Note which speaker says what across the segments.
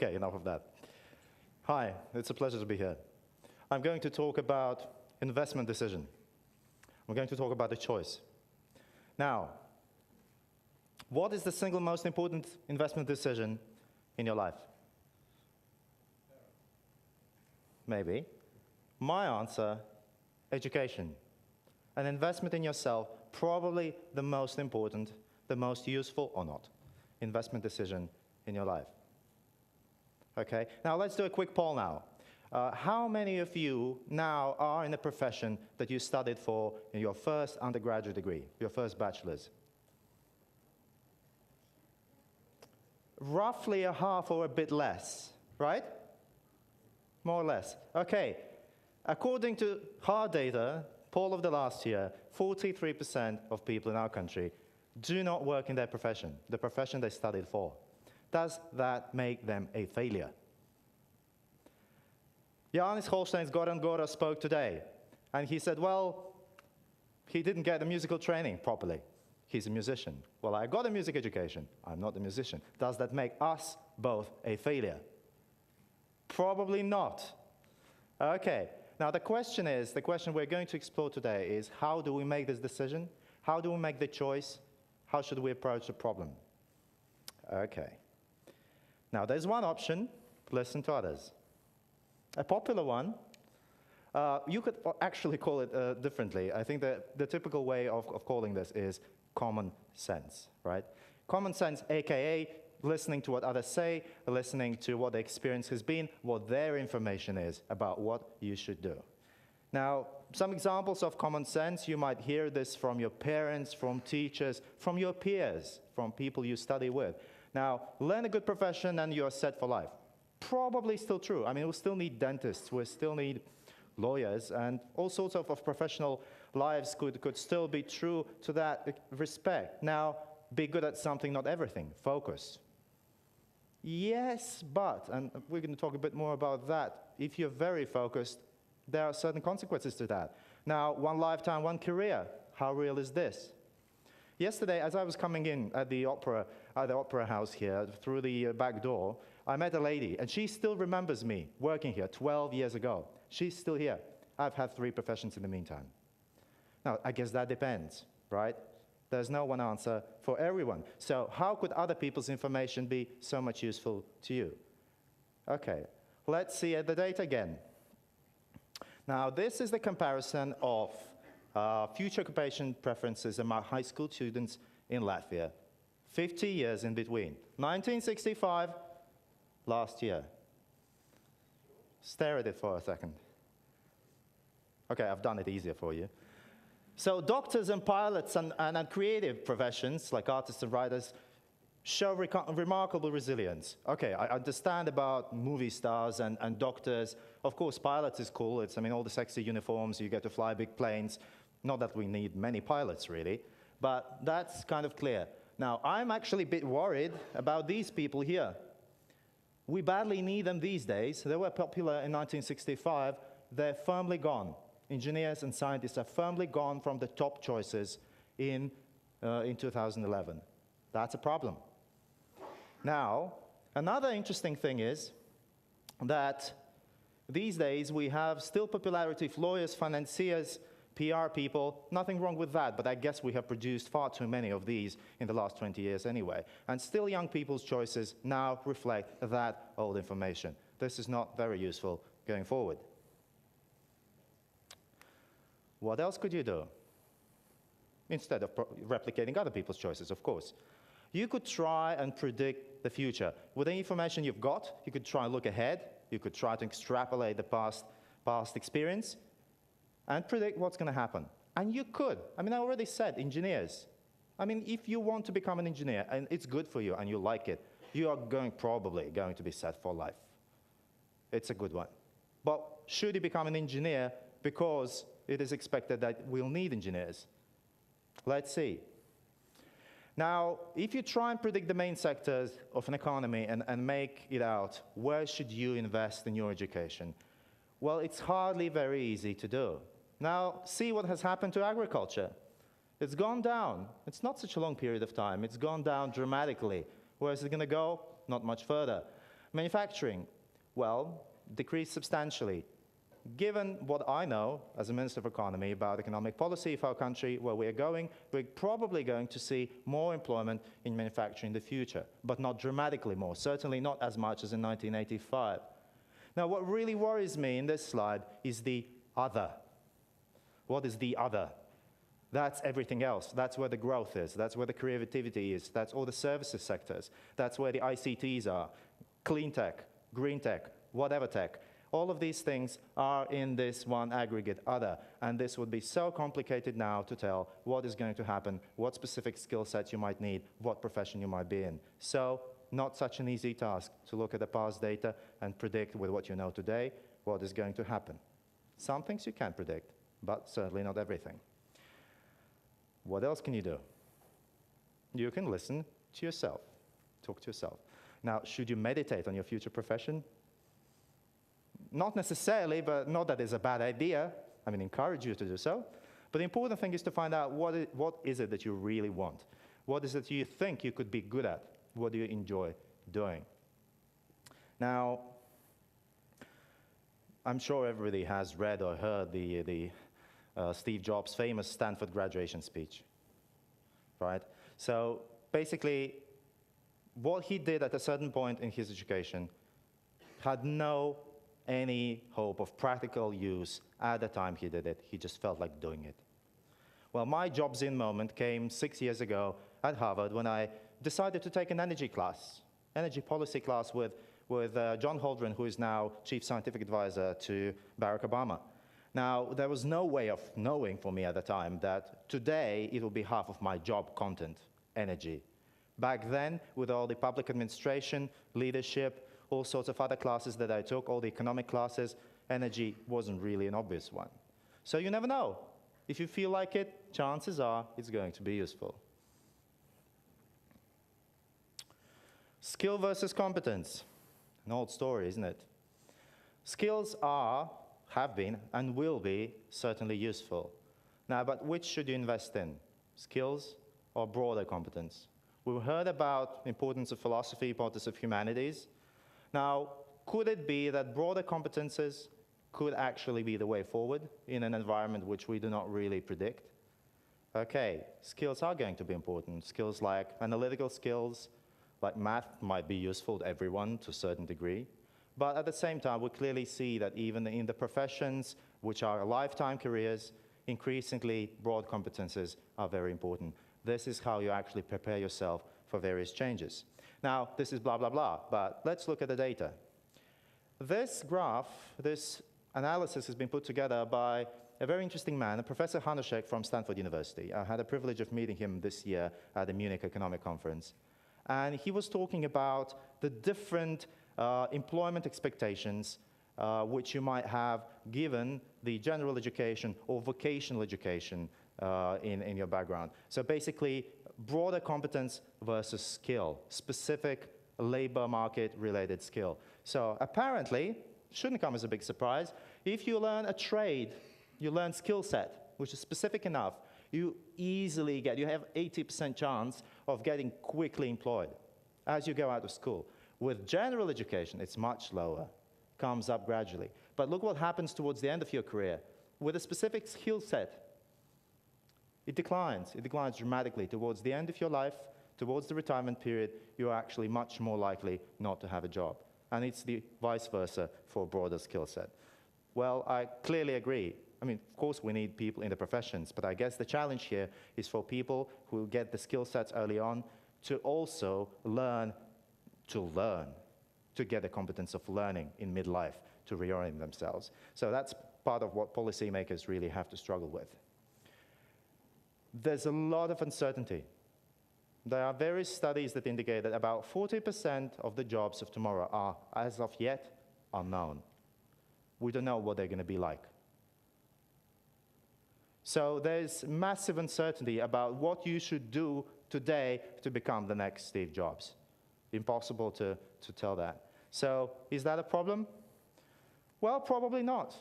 Speaker 1: Okay, enough of that. Hi, it's a pleasure to be here. I'm going to talk about investment decision. I'm going to talk about the choice. Now, what is the single most important investment decision in your life? Maybe. My answer, education. An investment in yourself, probably the most important, the most useful or not, investment decision in your life. Okay, now let's do a quick poll now. How many of you now are in a profession that you studied for in your first undergraduate degree, your first bachelor's? Roughly a half or a bit less, right? More or less. Okay, according to hard data, poll of the last year, 43% of people in our country do not work in their profession, the profession they studied for. Does that make them a failure? Janis Holstein's Goran Gora spoke today, and he said, well, he didn't get the musical training properly. He's a musician. Well, I got a music education. I'm not a musician. Does that make us both a failure? Probably not. Okay, now the question we're going to explore today is, how do we make this decision? How do we make the choice? How should we approach the problem? Okay. Now, there's one option, listen to others. A popular one, you could actually call it differently. I think that the typical way of calling this is common sense, right? Common sense, AKA listening to what others say, listening to what their experience has been, what their information is about what you should do. Now, some examples of common sense, you might hear this from your parents, from teachers, from your peers, from people you study with. Now, learn a good profession and you're set for life. Probably still true. I mean, we still need dentists, we still need lawyers, and all sorts of professional lives could still be true to that respect. Now, be good at something, not everything. Focus. Yes, but, and we're going to talk a bit more about that, if you're very focused, there are certain consequences to that. Now, one lifetime, one career. How real is this? Yesterday, as I was coming in at the opera house here, through the back door, I met a lady, and she still remembers me working here 12 years ago. She's still here. I've had 3 professions in the meantime. Now, I guess that depends, right? There's no one answer for everyone. So how could other people's information be so much useful to you? Okay, let's see at the data again. Now, this is the comparison of future occupation preferences among high school students in Latvia. 50 years in between. 1965, last year. Stare at it for a second. Okay, I've done it easier for you. So doctors and pilots and creative professions, like artists and writers, show remarkable resilience. Okay, I understand about movie stars and doctors. Of course, pilots is cool. It's, I mean, all the sexy uniforms, you get to fly big planes. Not that we need many pilots, really, but that's kind of clear. Now, I'm actually a bit worried about these people here. We badly need them these days. They were popular in 1965. They're firmly gone. Engineers and scientists are firmly gone from the top choices in 2011. That's a problem. Now, another interesting thing is that these days we have still popularity of lawyers, financiers, PR people. Nothing wrong with that, but I guess we have produced far too many of these in the last 20 years anyway. And still young people's choices now reflect that old information. This is not very useful going forward. What else could you do? Instead of replicating other people's choices, of course. You could try and predict the future. With the information you've got, you could try and look ahead. You could try to extrapolate the past experience and predict what's going to happen. And you could. I mean, I already said engineers. I mean, if you want to become an engineer and it's good for you and you like it, you are probably going to be set for life. It's a good one. But should you become an engineer because it is expected that we'll need engineers? Let's see. Now, if you try and predict the main sectors of an economy and make it out, where should you invest in your education? Well, it's hardly very easy to do. Now, see what has happened to agriculture. It's gone down. It's not such a long period of time. It's gone down dramatically. Where is it going to go? Not much further. Manufacturing, well, decreased substantially. Given what I know as a Minister of Economy about economic policy of our country, where we are going, we're probably going to see more employment in manufacturing in the future, but not dramatically more, certainly not as much as in 1985. Now, what really worries me in this slide is the other. What is the other? That's everything else. That's where the growth is. That's where the creativity is. That's all the services sectors. That's where the ICTs are. Clean tech, green tech, whatever tech. All of these things are in this one aggregate other, and this would be so complicated now to tell what is going to happen, what specific skill sets you might need, what profession you might be in. So, not such an easy task to look at the past data and predict with what you know today what is going to happen. Some things you can predict, but certainly not everything. What else can you do? You can listen to yourself, talk to yourself. Now, should you meditate on your future profession? Not necessarily, but not that it's a bad idea. I mean, encourage you to do so. But the important thing is to find out what is it that you really want? What is it you think you could be good at? What do you enjoy doing? Now, I'm sure everybody has read or heard the Steve Jobs' famous Stanford graduation speech, right? So basically, what he did at a certain point in his education had no any hope of practical use at the time he did it. He just felt like doing it. Well, my jobs in moment came 6 years ago at Harvard when I decided to take an energy policy class with John Holdren, who is now Chief Scientific Advisor to Barack Obama. Now, there was no way of knowing for me at the time that today it will be half of my job content, energy. Back then, with all the public administration, leadership, all sorts of other classes that I took, all the economic classes, energy wasn't really an obvious one. So you never know. If you feel like it, chances are it's going to be useful. Skill versus competence. An old story, isn't it? Skills have been, and will be certainly useful. Now, but which should you invest in? Skills or broader competence? We've heard about the importance of philosophy, importance of humanities. Now, could it be that broader competences could actually be the way forward in an environment which we do not really predict? Okay, skills are going to be important. Skills like analytical skills, like math, might be useful to everyone to a certain degree. But at the same time, we clearly see that even in the professions which are lifetime careers, increasingly broad competences are very important. This is how you actually prepare yourself for various changes. Now, this is blah, blah, blah, but let's look at the data. This graph, this analysis has been put together by a very interesting man, Professor Hanushek from Stanford University. I had the privilege of meeting him this year at the Munich Economic Conference. And he was talking about the different employment expectations which you might have given the general education or vocational education in your background. So basically, broader competence versus skill, specific labor market related skill. So apparently, shouldn't come as a big surprise, if you learn a trade, you learn skill set, which is specific enough, you have 80% chance of getting quickly employed as you go out of school. With general education, it's much lower, comes up gradually. But look what happens towards the end of your career. With a specific skill set, it declines dramatically. Towards the end of your life, towards the retirement period, you're actually much more likely not to have a job. And it's the vice versa for a broader skill set. Well, I clearly agree. I mean, of course, we need people in the professions, but I guess the challenge here is for people who get the skill sets early on to also learn, to get the competence of learning in midlife, to reorient themselves. So that's part of what policymakers really have to struggle with. There's a lot of uncertainty. There are various studies that indicate that about 40% of the jobs of tomorrow are, as of yet, unknown. We don't know what they're going to be like. So there's massive uncertainty about what you should do today to become the next Steve Jobs. Impossible to tell that. So is that a problem? Well, probably not.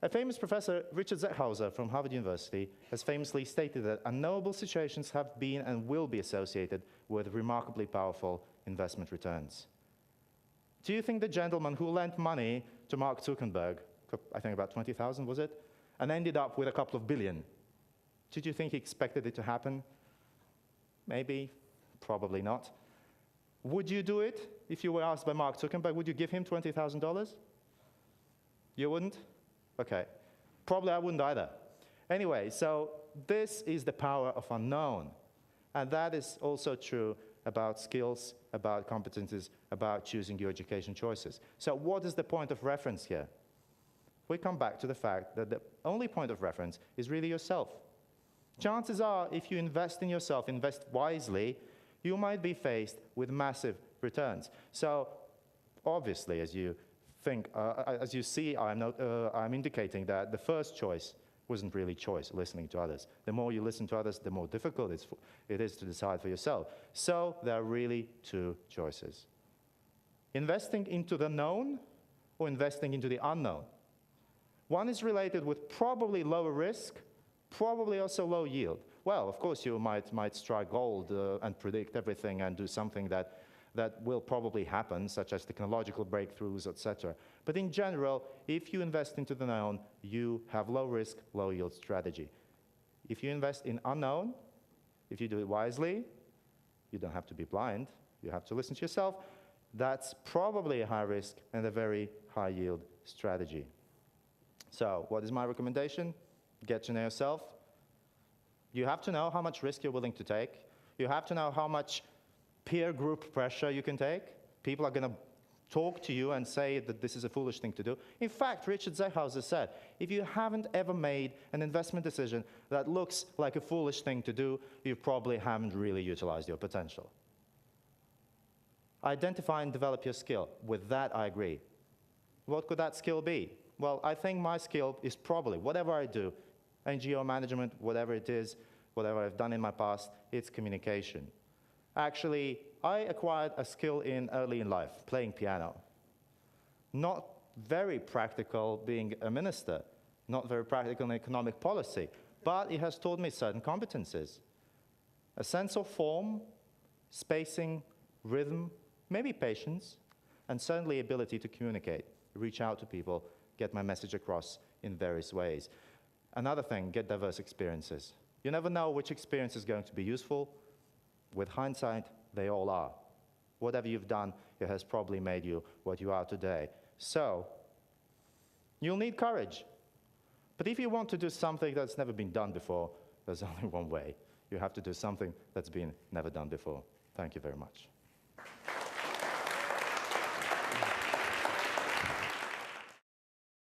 Speaker 1: A famous professor, Richard Zeckhauser from Harvard University, has famously stated that unknowable situations have been and will be associated with remarkably powerful investment returns. Do you think the gentleman who lent money to Mark Zuckerberg, I think about 20,000 was it, and ended up with a couple of billion, did you think he expected it to happen? Maybe, probably not. Would you do it if you were asked by Mark Zuckerberg? Would you give him $20,000? You wouldn't? Okay. Probably I wouldn't either. Anyway, so this is the power of unknown. And that is also true about skills, about competencies, about choosing your education choices. So what is the point of reference here? We come back to the fact that the only point of reference is really yourself. Chances are, if you invest in yourself, invest wisely, you might be faced with massive returns. So obviously, as you see, I'm indicating that the first choice wasn't really choice, listening to others. The more you listen to others, the more difficult it is to decide for yourself. So there are really two choices. Investing into the known or investing into the unknown. One is related with probably lower risk, probably also low yield. Well, of course, you might strike gold and predict everything and do something that will probably happen, such as technological breakthroughs, etc. But in general, if you invest into the known, you have low risk, low yield strategy. If you invest in unknown, if you do it wisely, you don't have to be blind, you have to listen to yourself, that's probably a high risk and a very high yield strategy. So what is my recommendation? Get to know yourself. You have to know how much risk you're willing to take. You have to know how much peer group pressure you can take. People are going to talk to you and say that this is a foolish thing to do. In fact, Richard Zehauser said, if you haven't ever made an investment decision that looks like a foolish thing to do, you probably haven't really utilized your potential. Identify and develop your skill. With that, I agree. What could that skill be? Well, I think my skill is probably, whatever I do, NGO management, whatever it is, whatever I've done in my past, it's communication. Actually, I acquired a skill early in life, playing piano. Not very practical being a minister, not very practical in economic policy, but it has taught me certain competencies. A sense of form, spacing, rhythm, maybe patience, and certainly ability to communicate, reach out to people, get my message across in various ways. Another thing, get diverse experiences. You never know which experience is going to be useful. With hindsight, they all are. Whatever you've done, it has probably made you what you are today. So, you'll need courage. But if you want to do something that's never been done before, there's only one way. You have to do something that's been never done before. Thank you very much.